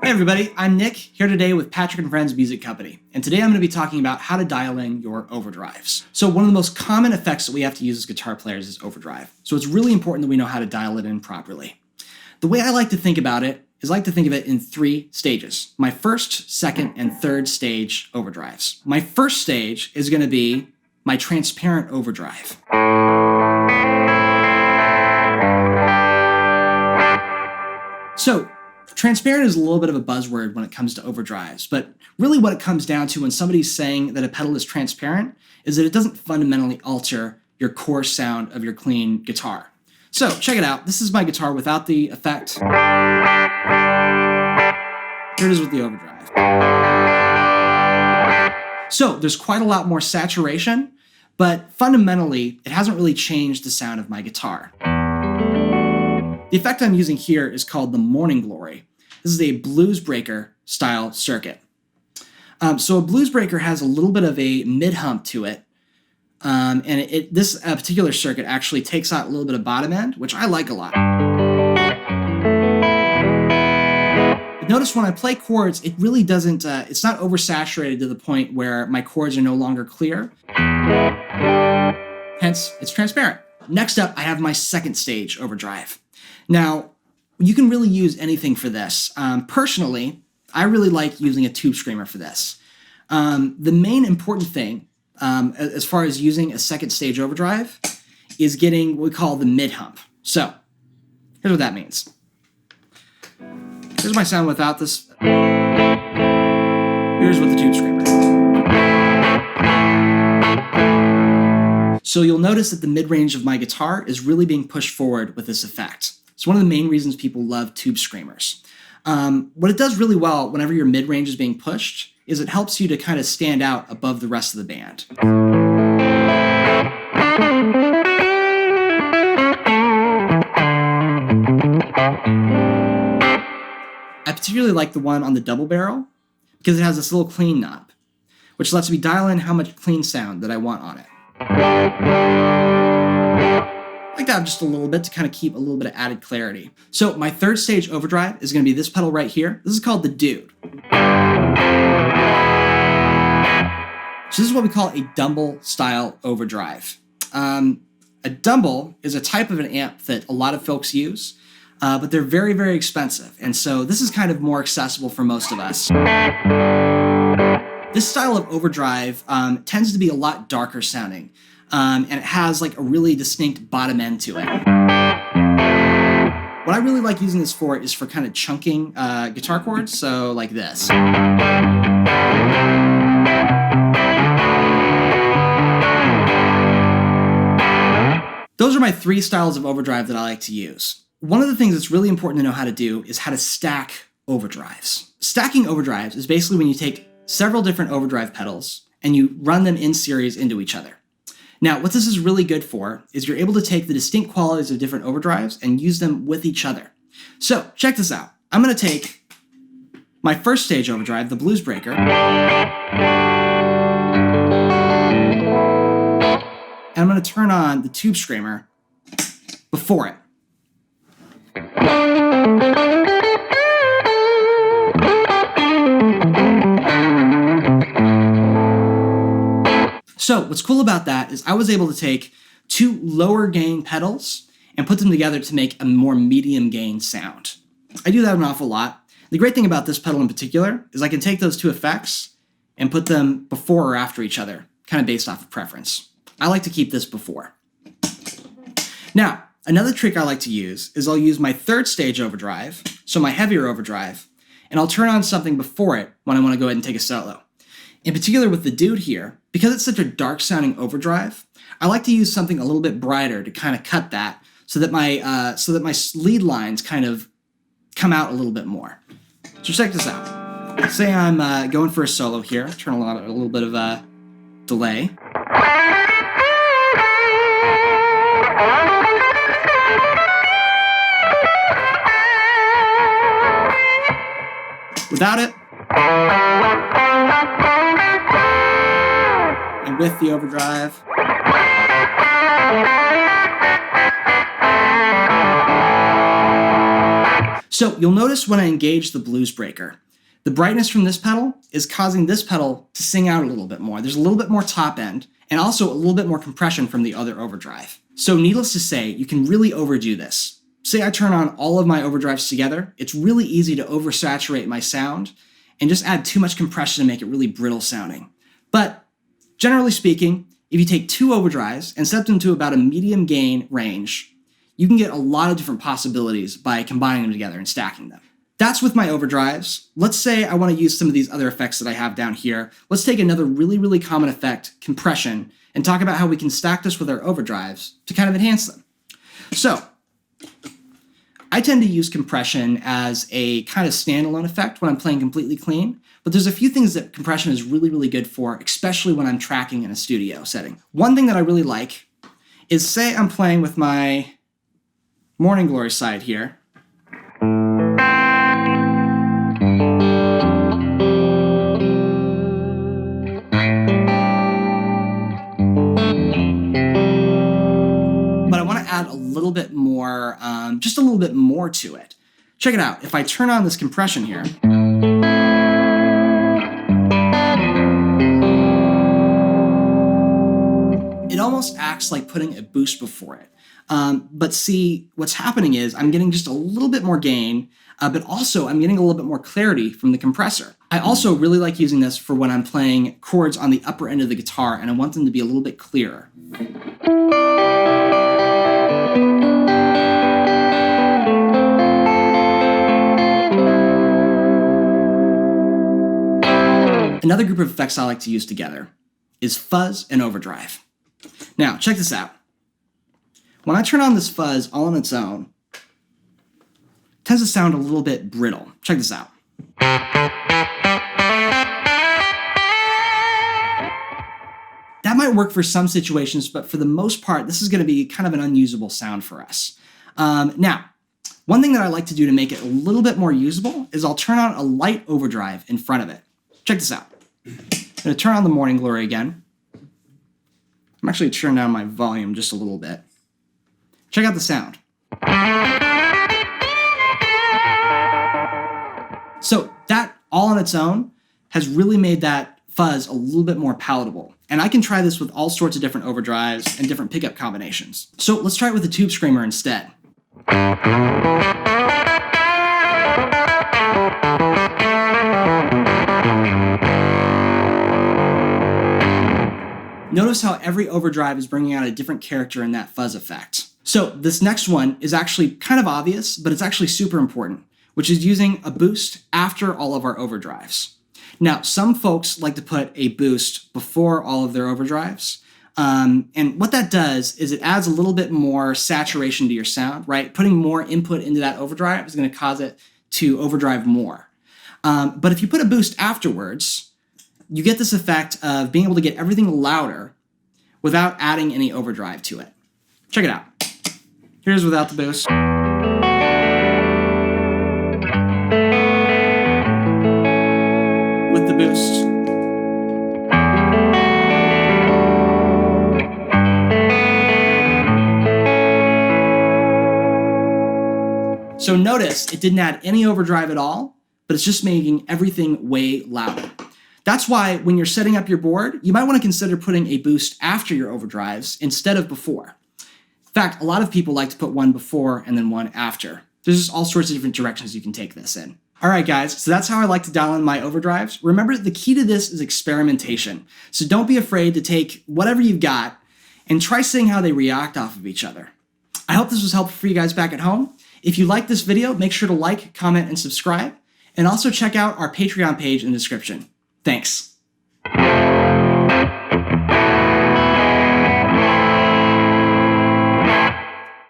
Hey everybody, I'm Nick, here today with Patrick and Friends Music Company, and today I'm going to be talking about how to dial in your overdrives. So one of the most common effects that we have to use as guitar players is overdrive, so it's really important that we know how to dial it in properly. The way I like to think about it is I like to think of it in 3 stages. My first, second, and third stage overdrives. My first stage is going to be my transparent overdrive. So, transparent is a little bit of a buzzword when it comes to overdrives, but really what it comes down to when somebody's saying that a pedal is transparent is that it doesn't fundamentally alter your core sound of your clean guitar. So, check it out. This is my guitar without the effect. Here it is with the overdrive. So, there's quite a lot more saturation, but fundamentally, it hasn't really changed the sound of my guitar. The effect I'm using here is called the Morning Glory. This is a blues breaker style circuit. So a blues breaker has a little bit of a mid-hump to it, and this particular circuit actually takes out a little bit of bottom end, which I like a lot. But notice when I play chords, it really doesn't, it's not oversaturated to the point where my chords are no longer clear. Hence, it's transparent. Next up, I have my second stage overdrive. Now, you can really use anything for this. Personally, I really like using a tube screamer for this. The main important thing, as far as using a second stage overdrive, is getting what we call the mid-hump. So, here's what that means. Here's my sound without this. Here's with the tube screamer. So you'll notice that the mid-range of my guitar is really being pushed forward with this effect. It's one of the main reasons people love tube screamers. What it does really well whenever your mid-range is being pushed is it helps you to kind of stand out above the rest of the band. I particularly like the one on the double barrel because it has this little clean knob, which lets me dial in how much clean sound that I want on it. Like that just a little bit to kind of keep a little bit of added clarity. So my third stage overdrive is going to be this pedal right here. This is called the Dude. So this is what we call a Dumble style overdrive. A Dumble is a type of an amp that a lot of folks use, but they're very, very expensive. And so this is kind of more accessible for most of us. This style of overdrive tends to be a lot darker sounding. And it has like a really distinct bottom end to it. What I really like using this for is for kind of chunking guitar chords, so like this. Those are my 3 styles of overdrive that I like to use. One of the things that's really important to know how to do is how to stack overdrives. Stacking overdrives is basically when you take several different overdrive pedals and you run them in series into each other. Now, what this is really good for is you're able to take the distinct qualities of different overdrives and use them with each other. So, check this out. I'm going to take my first stage overdrive, the blues breaker, and I'm going to turn on the tube screamer before it. So what's cool about that is I was able to take 2 lower gain pedals and put them together to make a more medium gain sound. I do that an awful lot. The great thing about this pedal in particular is I can take those 2 effects and put them before or after each other, kind of based off of preference. I like to keep this before. Now, another trick I like to use is I'll use my third stage overdrive, so my heavier overdrive, and I'll turn on something before it when I want to go ahead and take a solo. In particular with the Dude here, because it's such a dark sounding overdrive, I like to use something a little bit brighter to kind of cut that so that my lead lines kind of come out a little bit more. So check this out. Say I'm going for a solo here, turn a little bit of a delay. Without it, and with the overdrive. So you'll notice when I engage the blues breaker, the brightness from this pedal is causing this pedal to sing out a little bit more. There's a little bit more top end and also a little bit more compression from the other overdrive. So needless to say, you can really overdo this. Say I turn on all of my overdrives together, it's really easy to oversaturate my sound and just add too much compression to make it really brittle sounding. But generally speaking, if you take two overdrives and set them to about a medium gain range, you can get a lot of different possibilities by combining them together and stacking them. That's with my overdrives. Let's say I want to use some of these other effects that I have down here. Let's take another really, really common effect, compression, and talk about how we can stack this with our overdrives to kind of enhance them. So, I tend to use compression as a kind of standalone effect when I'm playing completely clean, but there's a few things that compression is really, really good for, especially when I'm tracking in a studio setting. One thing that I really like is, say I'm playing with my Morning Glory side here. But I want to add a little bit more, just a little bit more to it. Check it out. If I turn on this compression here, it almost acts like putting a boost before it. But see, what's happening is I'm getting just a little bit more gain, but also I'm getting a little bit more clarity from the compressor. I also really like using this for when I'm playing chords on the upper end of the guitar and I want them to be a little bit clearer. Another group of effects I like to use together is fuzz and overdrive. Now, check this out. When I turn on this fuzz all on its own, it tends to sound a little bit brittle. Check this out. That might work for some situations, but for the most part, this is going to be kind of an unusable sound for us. Now, one thing that I like to do to make it a little bit more usable is I'll turn on a light overdrive in front of it. Check this out. I'm going to turn on the Morning Glory again. I'm actually turning down my volume just a little bit. Check out the sound. So that all on its own has really made that fuzz a little bit more palatable. And I can try this with all sorts of different overdrives and different pickup combinations. So let's try it with a tube screamer instead. Notice how every overdrive is bringing out a different character in that fuzz effect. So this next one is actually kind of obvious, but it's actually super important, which is using a boost after all of our overdrives. Now, some folks like to put a boost before all of their overdrives. And what that does is it adds a little bit more saturation to your sound, right? Putting more input into that overdrive is going to cause it to overdrive more. But if you put a boost afterwards, you get this effect of being able to get everything louder without adding any overdrive to it. Check it out. Here's without the boost. With the boost. So notice it didn't add any overdrive at all, but it's just making everything way louder. That's why when you're setting up your board, you might want to consider putting a boost after your overdrives instead of before. In fact, a lot of people like to put one before and then one after. There's just all sorts of different directions you can take this in. All right, guys, so that's how I like to dial in my overdrives. Remember, the key to this is experimentation. So don't be afraid to take whatever you've got and try seeing how they react off of each other. I hope this was helpful for you guys back at home. If you like this video, make sure to like, comment, and subscribe. And also check out our Patreon page in the description. Thanks.